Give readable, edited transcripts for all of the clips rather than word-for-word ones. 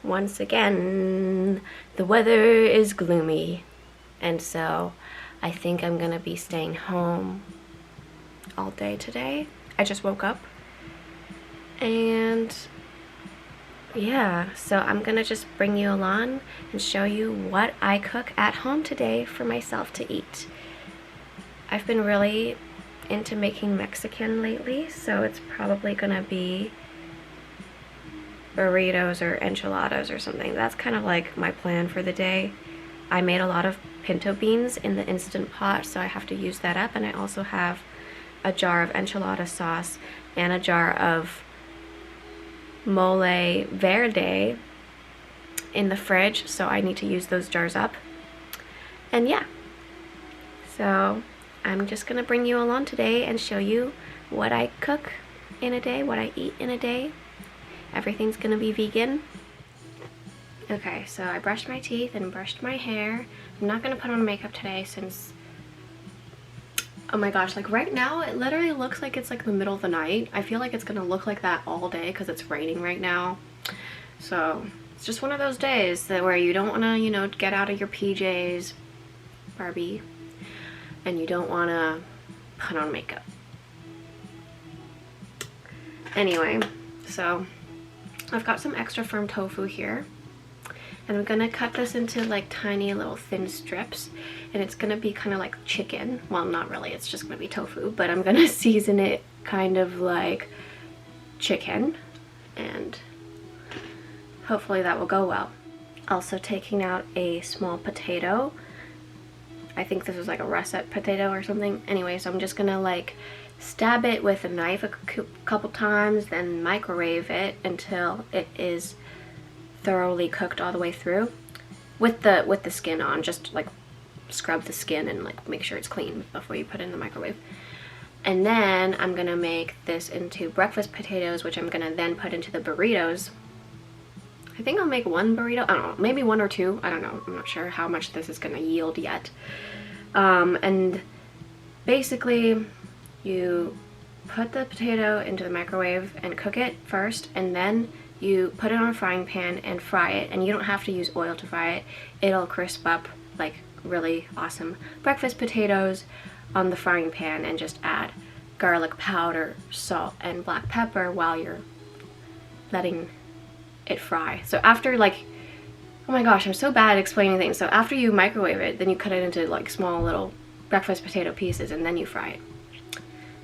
once again, the weather is gloomy, and so I think I'm gonna be staying home all day today. I just woke up, and yeah, so I'm gonna just bring you along and show you what I cook at home today for myself to eat. I've been really into making Mexican lately, so it's probably gonna be burritos or enchiladas or something. That's kind of like my plan for the day. I made a lot of pinto beans in the Instant Pot, so I have to use that up, and I also have a jar of enchilada sauce and a jar of mole verde in the fridge, so I need to use those jars up. And yeah, so I'm just gonna bring you along today and show you what I cook in a day, what I eat in a day. Everything's gonna be vegan. Okay, so I brushed my teeth and brushed my hair. I'm not gonna put on makeup today since, oh my gosh, like right now it literally looks like it's like the middle of the night. I feel like it's gonna look like that all day because it's raining right now. So it's just one of those days that where you don't wanna, you know, get out of your PJs, Barbie, and you don't wanna put on makeup. Anyway, so I've got some extra firm tofu here, and I'm gonna cut this into like tiny little thin strips, and it's gonna be kind of like chicken. Well, not really, it's just gonna be tofu, but I'm gonna season it kind of like chicken, and hopefully that will go well. Also taking out a small potato. I think this was like a russet potato or something. Anyway, so I'm just gonna like stab it with a knife a couple times, then microwave it until it is thoroughly cooked all the way through with the skin on. Just like scrub the skin and like make sure it's clean before you put it in the microwave. And then I'm gonna make this into breakfast potatoes, which I'm gonna then put into the burritos. I think I'll make one burrito, I don't know, maybe one or two, I don't know, I'm not sure how much this is gonna yield yet. And basically you put the potato into the microwave and cook it first, and then you put it on a frying pan and fry it, and you don't have to use oil to fry it. It'll crisp up like really awesome breakfast potatoes on the frying pan, and just add garlic powder, salt, and black pepper while you're letting it fry. So after like, oh my gosh, I'm so bad at explaining things. So after you microwave it, then you cut it into like small little breakfast potato pieces, and then you fry it.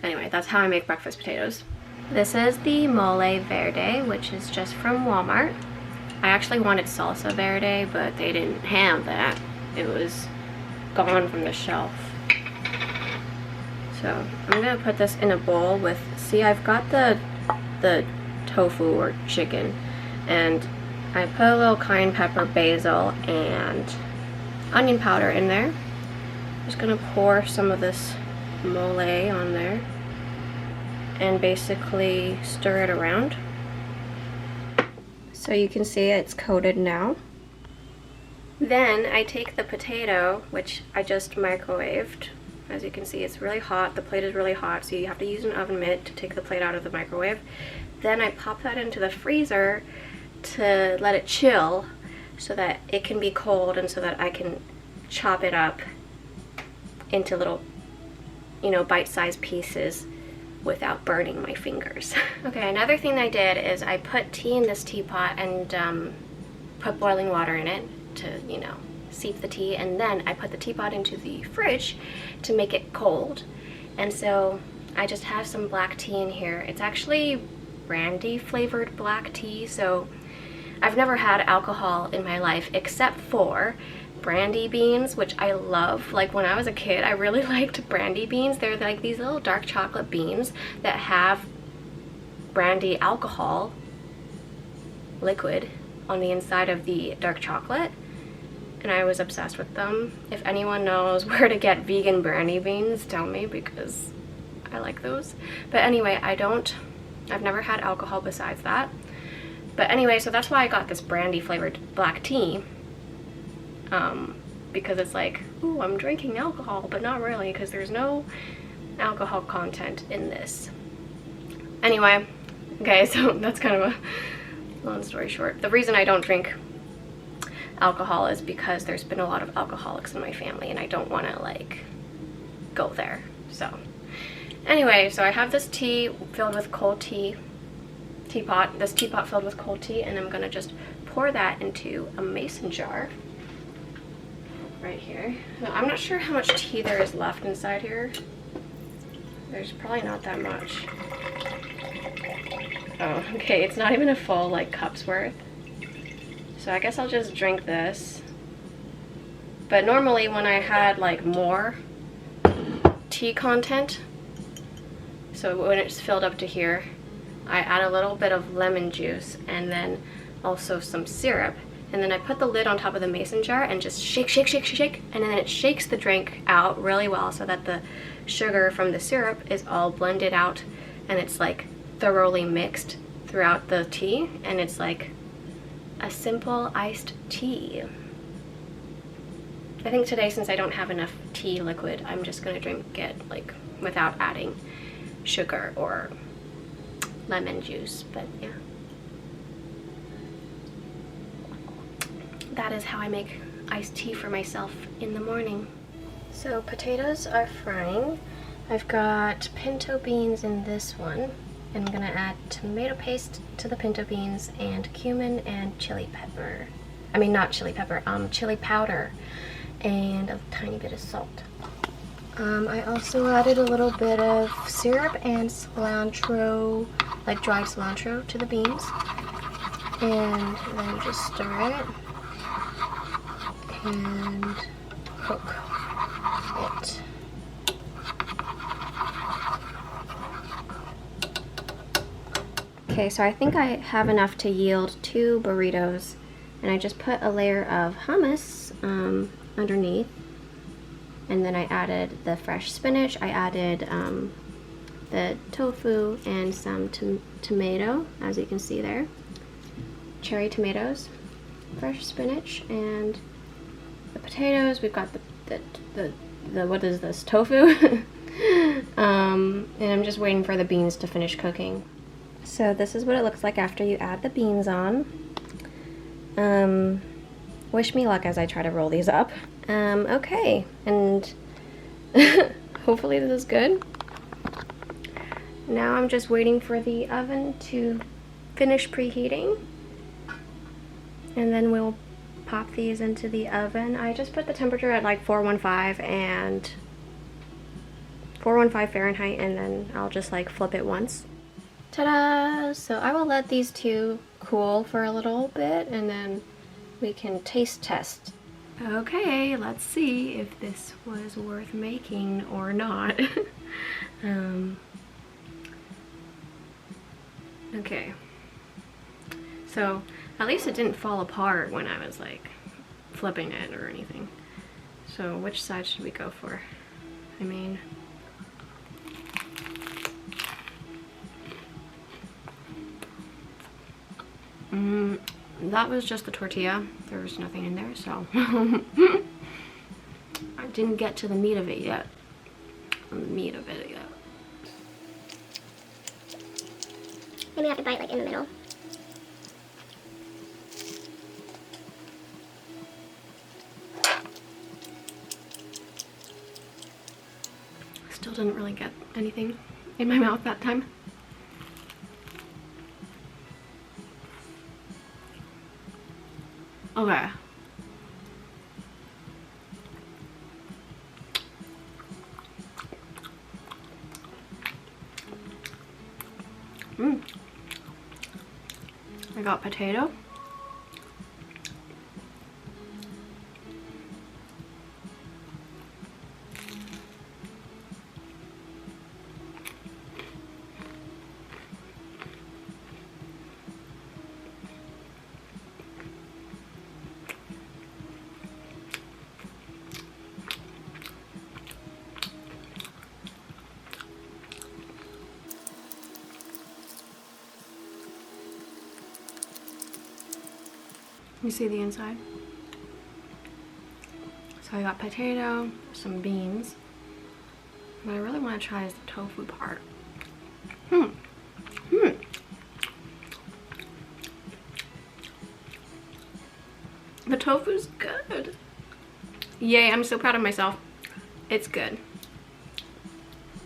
Anyway, that's how I make breakfast potatoes. This is the mole verde, which is just from Walmart. I actually wanted salsa verde, but they didn't have that. It was gone from the shelf. So I'm gonna put this in a bowl with, see, I've got the tofu or chicken, and I put a little cayenne pepper, basil, and onion powder in there. I'm just gonna pour some of this mole on there and basically stir it around. So you can see it's coated now. Then I take the potato, which I just microwaved. As you can see, it's really hot. The plate is really hot, so you have to use an oven mitt to take the plate out of the microwave. Then I pop that into the freezer to let it chill so that it can be cold, and so that I can chop it up into little, you know, bite-sized pieces without burning my fingers. Okay, another thing I did is I put tea in this teapot and put boiling water in it to, you know, steep the tea, and then I put the teapot into the fridge to make it cold. And so I just have some black tea in here. It's actually brandy flavored black tea, so I've never had alcohol in my life except for brandy beans, which I love. Like when I was a kid, I really liked brandy beans. They're like these little dark chocolate beans that have brandy alcohol liquid on the inside of the dark chocolate, and I was obsessed with them. If anyone knows where to get vegan brandy beans, tell me, because I like those. But anyway, I've never had alcohol besides that. But anyway, so that's why I got this brandy flavored black tea. Because it's like, ooh, I'm drinking alcohol, but not really, because there's no alcohol content in this. Anyway, okay, so that's kind of a long story short, the reason I don't drink alcohol is because there's been a lot of alcoholics in my family and I don't want to like go there. So anyway, so I have this tea filled with cold tea, this teapot filled with cold tea, and I'm gonna just pour that into a mason jar right here. Now, I'm not sure how much tea there is left inside here. There's probably not that much. Oh, okay, it's not even a full like cup's worth. So I guess I'll just drink this. But normally when I had like more tea content, so when it's filled up to here, I add a little bit of lemon juice and then also some syrup. And then I put the lid on top of the mason jar and just shake, shake, shake, shake, and then it shakes the drink out really well so that the sugar from the syrup is all blended out and it's like thoroughly mixed throughout the tea, and it's like a simple iced tea. I think today, since I don't have enough tea liquid, I'm just gonna drink it like without adding sugar or lemon juice, but yeah. That is how I make iced tea for myself in the morning. So potatoes are frying. I've got pinto beans in this one. I'm gonna add tomato paste to the pinto beans and cumin and chili pepper. I mean, not chili pepper, chili powder, and a tiny bit of salt. I also added a little bit of syrup and cilantro, like dried cilantro, to the beans. And then you just stir it and cook it. Okay, so I think I have enough to yield 2 burritos, and I just put a layer of hummus underneath, and then I added the fresh spinach, I added the tofu and some tomato, as you can see there, cherry tomatoes, fresh spinach, and the potatoes. We've got the what is this, tofu? And I'm just waiting for the beans to finish cooking. So this is what it looks like after you add the beans on. Wish me luck as I try to roll these up. Okay, and hopefully this is good. Now I'm just waiting for the oven to finish preheating, and then we'll pop these into the oven. I just put the temperature at like 415 and 415 Fahrenheit, and then I'll just like flip it once. Ta-da! So I will let these two cool for a little bit and then we can taste test. Okay, let's see if this was worth making or not. Okay, so at least it didn't fall apart when I was like flipping it or anything. So which side should we go for? I mean, that was just the tortilla. There was nothing in there, so I didn't get to the meat of it yet. Maybe I have to bite like in the middle. Still didn't really get anything in my mouth that time. Okay. I got potato. You see the inside? So I got potato, some beans. What I really want to try is the tofu part. tofu's good. Yay, I'm so proud of myself. It's good.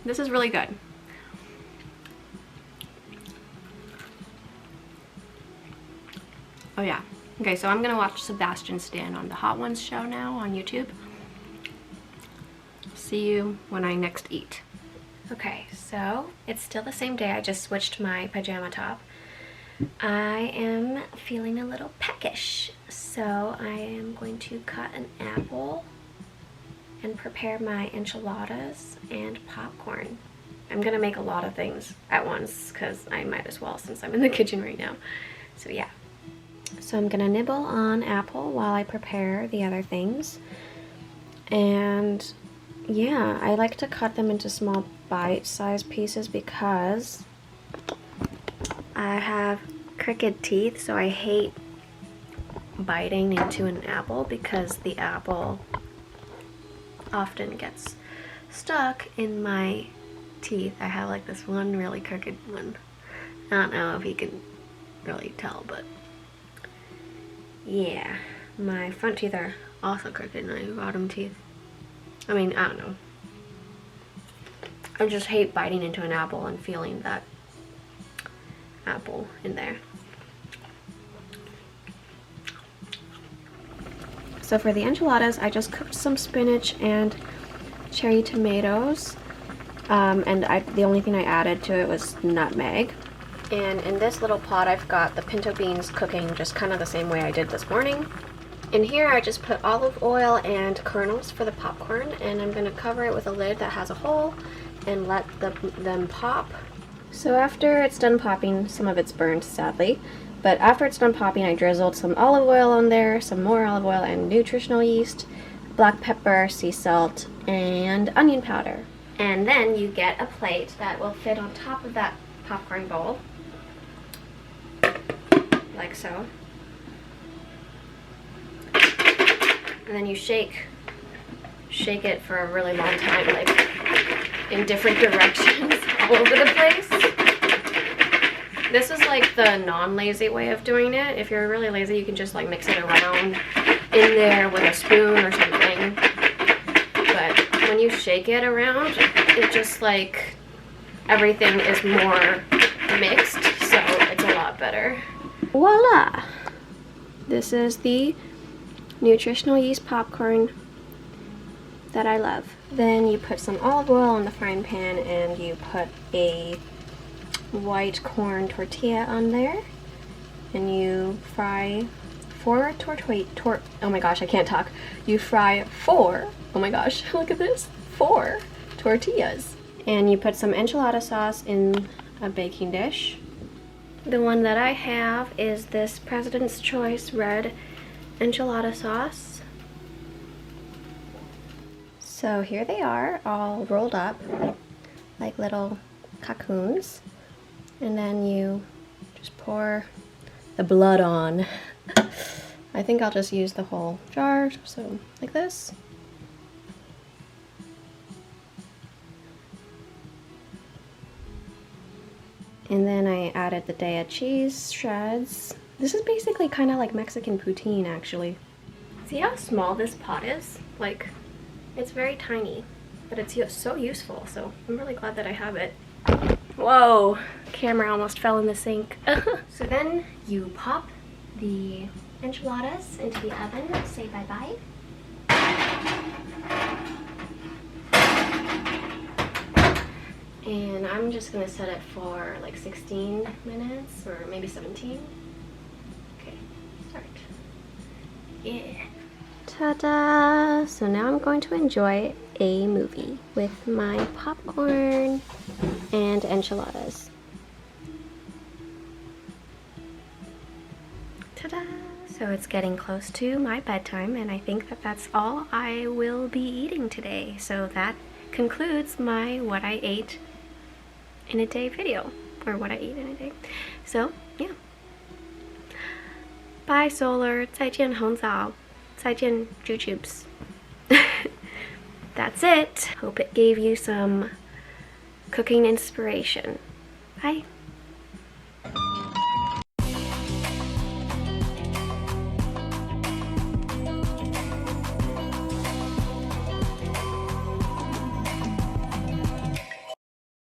This is really good. Oh yeah. Okay, so I'm gonna watch Sebastian Stan on the Hot Ones show now on YouTube. See you when I next eat. Okay, so it's still the same day. I just switched my pajama top. I am feeling a little peckish, so I am going to cut an apple and prepare my enchiladas and popcorn. I'm gonna make a lot of things at once because I might as well since I'm in the kitchen right now. So yeah. So I'm gonna nibble on apple while I prepare the other things. And yeah, I like to cut them into small bite-sized pieces because I have crooked teeth, so I hate biting into an apple because the apple often gets stuck in my teeth. I have like this one really crooked one. I don't know if you can really tell, but yeah, my front teeth are also crooked and my bottom teeth. I mean, I don't know. I just hate biting into an apple and feeling that apple in there. So for the enchiladas, I just cooked some spinach and cherry tomatoes. The only thing I added to it was nutmeg. And in this little pot, I've got the pinto beans cooking just kind of the same way I did this morning. In here, I just put olive oil and kernels for the popcorn, and I'm going to cover it with a lid that has a hole and let them pop. So after it's done popping, some of it's burned, sadly, but after it's done popping, I drizzled some olive oil on there, some more olive oil and nutritional yeast, black pepper, sea salt, and onion powder. And then you get a plate that will fit on top of that popcorn bowl, like so. And then you shake it for a really long time, like in different directions all over the place. This is like the non-lazy way of doing it. If you're really lazy, you can just like mix it around in there with a spoon or something. But when you shake it around, it just like everything is more mixed, so it's a lot better. Voila! This is the nutritional yeast popcorn that I love. Then you put some olive oil on the frying pan and you put a white corn tortilla on there, and you fry four oh my gosh, I can't talk. You fry four, oh my gosh, look at this, 4 tortillas. And you put some enchilada sauce in a baking dish. The one that I have is this President's Choice red enchilada sauce. So here they are, all rolled up like little cocoons. And then you just pour the blood on. I think I'll just use the whole jar, so like this. And then I added the Daya cheese shreds. This is basically kind of like Mexican poutine, actually. See how small this pot is? Like, it's very tiny, but it's so useful, so I'm really glad that I have it. Whoa, camera almost fell in the sink. So then you pop the enchiladas into the oven, say bye-bye. And I'm just gonna set it for like 16 minutes or maybe 17. Okay, start. Yeah. Ta-da! So now I'm going to enjoy a movie with my popcorn and enchiladas. Ta-da! So it's getting close to my bedtime, and I think that that's all I will be eating today. So that concludes my what I ate in a day video, or what I eat in a day. So yeah. Bye Solar, 再见红枣, 再见 YouTubes. That's it. Hope it gave you some cooking inspiration. Bye.